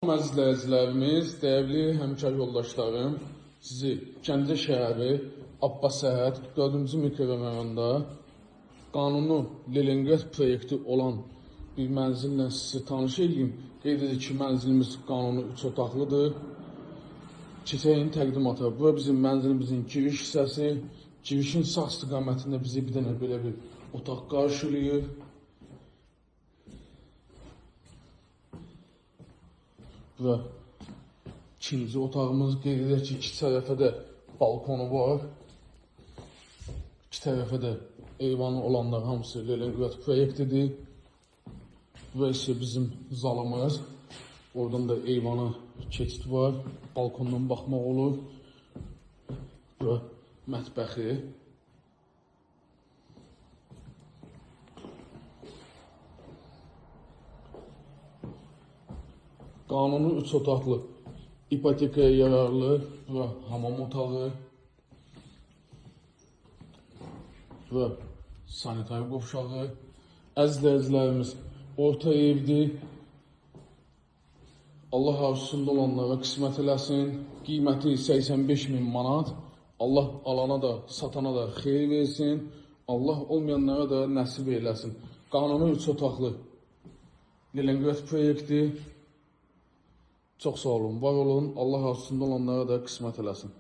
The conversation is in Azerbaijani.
Əziz izləyicilərimiz, dəyərli həmkar yoldaşlarım, sizi Gəncə şəhəri Abbas Səhət 4-cü mikrorayonunda qanuni Leningrad proyekti olan bir mənzillə sizi tanış edeyim. Qeyd edir ki, mənzilimiz qanuni 3 otaqlıdır. Keçəyin təqdimata. Bura bizim mənzilimizin giriş hissəsi. Girişin sağ istiqamətində bizi bir dənə belə bir otaq qarşılayır. Bura ikinci otağımız. Qeyd edir ki, iki tərəfə də balkonu var. İki tərəfə də eyvanı olanlar hamısı Leningrad proyektidir. Bura isə bizim zalımız. Oradan da eyvana keçid var. Balkondan baxmaq olur. Bura mətbəxi. Qanuni 3 otaqlı ipotekaya yararlı. Bura hamam otağı. Bura sanitar qovşağı. Əziz izləyicilərimiz, orta evdir. Allah arzusunda olanlara qismət eləsin. Qiyməti 85.000 manat. Allah alana da, satana da xeyir versin. Allah olmayanlara da nəsib eləsin. Qanuni 3 otaqlı Leningrad proyekti. Çox sağ olun, var olun. Allah arzusunda olanlara da qismət eləsin.